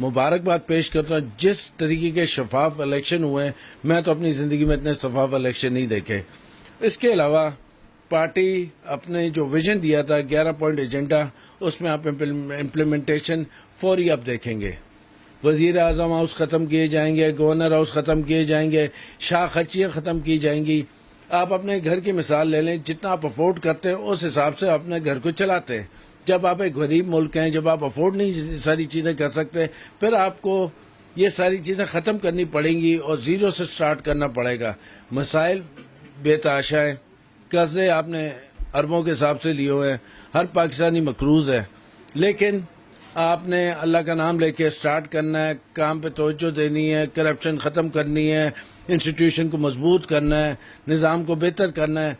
مبارکباد پیش کرتا ہوں. جس طریقے کے شفاف الیکشن ہوئے ہیں میں تو اپنی زندگی میں اتنے شفاف الیکشن نہیں دیکھے. اس کے علاوہ پارٹی اپنے جو ویژن دیا تھا 11 پوائنٹ ایجنڈا, اس میں آپ امپلیمنٹیشن فوری آپ دیکھیں گے. وزیر اعظم ہاؤس ختم کیے جائیں گے, گورنر ہاؤس ختم کیے جائیں گے, شاہ خرچیاں ختم کی جائیں گی. آپ اپنے گھر کی مثال لے لیں, جتنا آپ افورڈ کرتے ہیں اس حساب سے اپنے گھر کو چلاتے ہیں. جب آپ ایک غریب ملک ہیں, جب آپ افورڈ نہیں ساری چیزیں کر سکتے, پھر آپ کو یہ ساری چیزیں ختم کرنی پڑیں گی اور زیرو سے سٹارٹ کرنا پڑے گا. مسائل بے تحاشا ہیں, قرضے آپ نے اربوں کے حساب سے لیے ہوئے ہیں, ہر پاکستانی مقروض ہے, لیکن آپ نے اللہ کا نام لے کے سٹارٹ کرنا ہے, کام پہ توجہ دینی ہے, کرپشن ختم کرنی ہے, انسٹیٹیوشن کو مضبوط کرنا ہے, نظام کو بہتر کرنا ہے,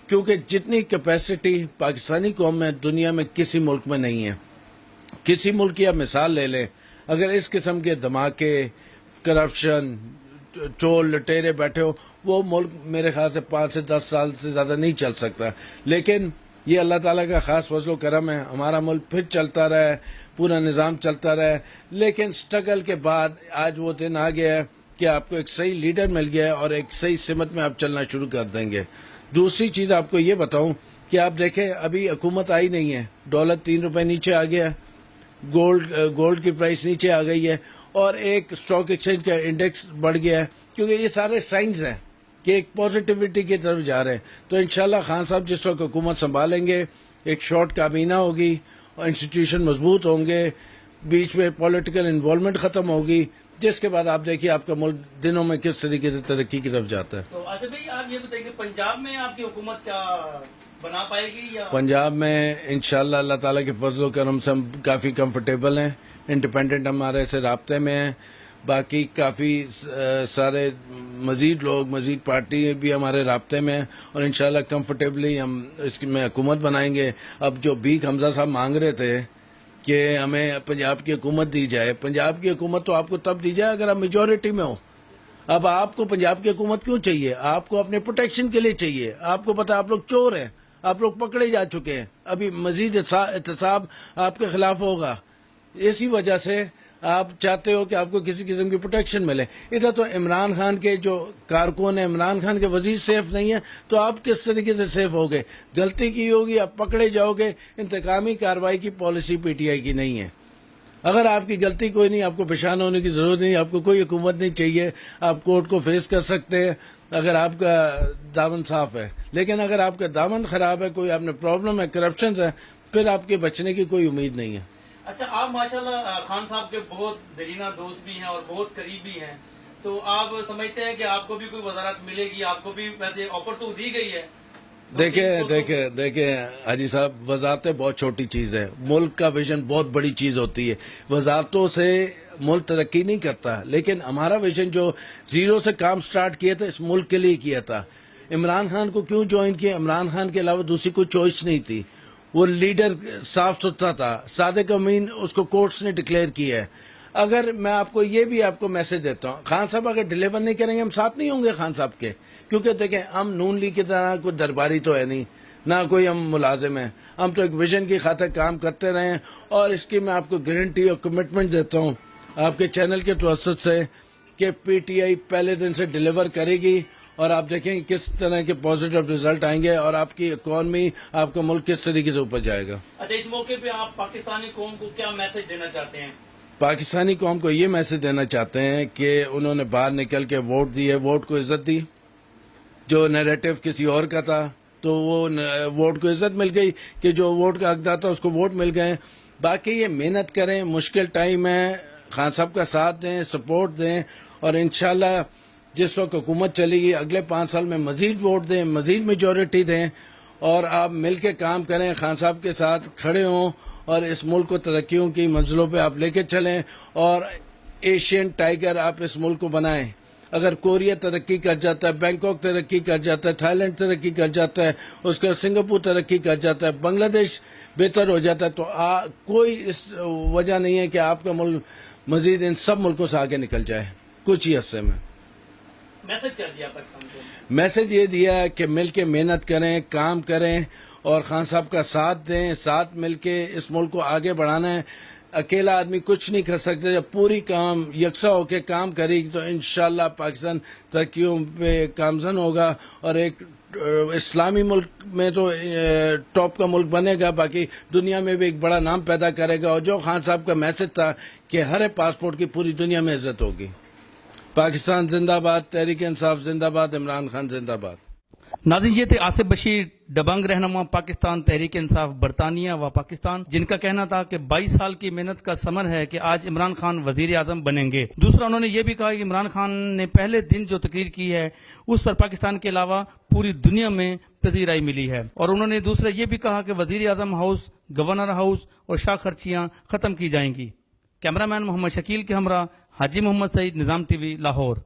کیونکہ جتنی کیپیسٹی پاکستانی قوم میں دنیا میں کسی ملک میں نہیں ہے. کسی ملک کی آپ مثال لے لیں, اگر اس قسم کے دھماکے, کرپشن, چور لٹیرے بیٹھے ہو, وہ ملک میرے خیال سے 5 سے 10 سال سے زیادہ نہیں چل سکتا. لیکن یہ اللہ تعالیٰ کا خاص فضل و کرم ہے, ہمارا ملک پھر چلتا رہا ہے, پورا نظام چلتا رہا ہے. لیکن سٹرگل کے بعد آج وہ دن آ گیا ہے کہ آپ کو ایک صحیح لیڈر مل گیا ہے اور ایک صحیح سمت میں آپ چلنا شروع کر دیں گے. دوسری چیز آپ کو یہ بتاؤں کہ آپ دیکھیں ابھی حکومت آئی نہیں ہے, ڈالر 3 روپے نیچے آ گیا ہے, گولڈ کی پرائس نیچے آ گئی ہے, اور ایک اسٹاک ایکسچینج کا انڈیکس بڑھ گیا ہے, کیونکہ یہ سارے سائنس ہیں کہ ایک پازیٹیوٹی کی طرف جا رہے ہیں. تو انشاءاللہ خان صاحب جس وقت حکومت سنبھالیں گے, ایک شارٹ کابینہ ہوگی, اور انسٹیٹیوشن مضبوط ہوں گے, بیچ میں پولیٹیکل انوالومنٹ ختم ہوگی, جس کے بعد آپ دیکھیے آپ کا ملک دنوں میں کس طریقے سے ترقی کی طرف جاتا ہے. تو آصف بھائی آپ یہ بتائیے کہ پنجاب میں آپ کی حکومت کیا بنا پائے گی یا پنجاب میں انشاءاللہ اللہ تعالیٰ کے فضل و کرم سے ہم کافی کمفرٹیبل ہیں, انڈیپینڈنٹ ہمارے سے رابطے میں ہیں, باقی کافی سارے مزید لوگ, مزید پارٹی بھی ہمارے رابطے میں ہیں, اور انشاءاللہ کمفرٹیبلی ہم اس کی میں حکومت بنائیں گے. اب جو بھیک حمزہ صاحب مانگ رہے تھے کہ ہمیں پنجاب کی حکومت دی جائے, پنجاب کی حکومت تو آپ کو تب دی جائے اگر آپ میجورٹی میں ہو. اب آپ کو پنجاب کی حکومت کیوں چاہیے؟ آپ کو اپنے پروٹیکشن کے لیے چاہیے. آپ کو پتا آپ لوگ چور ہیں, آپ لوگ پکڑے جا چکے ہیں, ابھی مزید احتساب آپ کے خلاف ہوگا. اسی وجہ سے آپ چاہتے ہو کہ آپ کو کسی قسم کی پروٹیکشن ملے. ادھر تو عمران خان کے جو کارکن ہیں, عمران خان کے وزیر سیف نہیں ہیں, تو آپ کس طریقے سے سیف ہوگے؟ غلطی کی ہوگی, آپ پکڑے جاؤ گے. انتقامی کارروائی کی پالیسی پی ٹی آئی کی نہیں ہے. اگر آپ کی غلطی کوئی نہیں, آپ کو پریشان ہونے کی ضرورت نہیں, آپ کو کوئی حکومت نہیں چاہیے, آپ کورٹ کو فیس کر سکتے ہیں اگر آپ کا دامن صاف ہے. لیکن اگر آپ کا دامن خراب ہے, کوئی آپ نے پرابلم ہے, کرپشن ہے, پھر آپ کے بچنے کی کوئی امید نہیں ہے. اچھا, آپ ماشاءاللہ خان صاحب کے بہت دلینہ دوست بھی ہیں اور بہت قریبی ہیں, تو آپ سمجھتے ہیں کہ آپ کو بھی کوئی وزارت ملے گی؟ آپ کو بھی ویسے آفر تو دی گئی ہے. دیکھیں حاجی صاحب, وزارتیں بہت چھوٹی چیز ہے, ملک کا ویژن بہت بڑی چیز ہوتی ہے. وزارتوں سے ملک ترقی نہیں کرتا, لیکن ہمارا ویژن جو زیرو سے کام سٹارٹ کیا تھا, اس ملک کے لیے کیا تھا. عمران خان کو کیوں جوائن کیا؟ عمران خان کے علاوہ دوسری کوئی چوائس نہیں تھی. وہ لیڈر صاف ستھرا تھا, صادق امین, اس کو کورٹس نے ڈکلیئر کیا ہے. اگر میں آپ کو یہ بھی آپ کو میسج دیتا ہوں, خان صاحب اگر ڈیلیور نہیں کریں گے ہم ساتھ نہیں ہوں گے خان صاحب کے, کیونکہ دیکھیں ہم نون لیگ کی طرح کوئی درباری تو ہے نہیں, نہ کوئی ہم ملازم ہیں. ہم تو ایک ویژن کی خاطر کام کرتے رہے ہیں, اور اس کی میں آپ کو گارنٹی اور کمٹمنٹ دیتا ہوں آپ کے چینل کے توسط سے کہ پی ٹی آئی پہلے دن سے ڈیلیور کرے گی, اور آپ دیکھیں کس طرح کے پازیٹیو رزلٹ آئیں گے, اور آپ کی اکانومی, آپ کا ملک کس طریقے سے اوپر جائے گا. اچھا, اس موقع پہ آپ پاکستانی قوم کو کیا میسج دینا چاہتے ہیں؟ پاکستانی قوم کو یہ میسج دینا چاہتے ہیں کہ انہوں نے باہر نکل کے ووٹ دیے, ووٹ کو عزت دی. جو نیریٹو کسی اور کا تھا تو وہ ووٹ کو عزت مل گئی کہ جو ووٹ کا حقدار تھا اس کو ووٹ مل گئے. باقی یہ محنت کریں, مشکل ٹائم ہے, خان صاحب کا ساتھ دیں, سپورٹ دیں, اور انشاءاللہ جس وقت حکومت چلے گی اگلے 5 سال میں مزید ووٹ دیں, مزید میجورٹی دیں, اور آپ مل کے کام کریں, خان صاحب کے ساتھ کھڑے ہوں, اور اس ملک کو ترقیوں کی منزلوں پہ آپ لے کے چلیں, اور ایشین ٹائیگر آپ اس ملک کو بنائیں. اگر کوریا ترقی کر جاتا ہے, بینکاک ترقی کر جاتا ہے, تھائی لینڈ ترقی کر جاتا ہے, اس کے سنگاپور ترقی کر جاتا ہے, بنگلہ دیش بہتر ہو جاتا ہے, تو کوئی اس وجہ نہیں ہے کہ آپ کا ملک مزید ان سب ملکوں سے آگے نکل جائے کچھ ہی عرصے میں. میسج کر دیا پاکستان کو. میسج یہ دیا کہ مل کے محنت کریں, کام کریں, اور خان صاحب کا ساتھ دیں, ساتھ مل کے اس ملک کو آگے بڑھانا ہے. اکیلا آدمی کچھ نہیں کر سکتا. جب پوری کام یکساں ہو کے کام کرے گی تو انشاءاللہ پاکستان ترقیوں پہ گامزن ہوگا اور ایک اسلامی ملک میں تو ٹاپ کا ملک بنے گا, باقی دنیا میں بھی ایک بڑا نام پیدا کرے گا. اور جو خان صاحب کا میسج تھا کہ ہر پاسپورٹ کی پوری دنیا میں عزت ہوگی. پاکستان زندہ باد, تحریک انصاف زندہ باد, عمران خان زندہ باد. ناظرین یہ تھے آصف بشیر دبنگ رہنما پاکستان تحریک انصاف برطانیہ و پاکستان, جن کا کہنا تھا کہ 22 سال کی محنت کا ثمر ہے کہ آج عمران خان وزیر اعظم بنیں گے. دوسرا انہوں نے یہ بھی کہا کہ عمران خان نے پہلے دن جو تقریر کی ہے اس پر پاکستان کے علاوہ پوری دنیا میں پذیرائی ملی ہے. اور انہوں نے دوسرا یہ بھی کہا کہ وزیر اعظم ہاؤس, گورنر ہاؤس اور شاہ خرچیاں ختم کی جائیں گی. کیمرہ مین محمد شکیل کے ہمراہ حاجی محمد سعید, نظام ٹی وی, لاہور.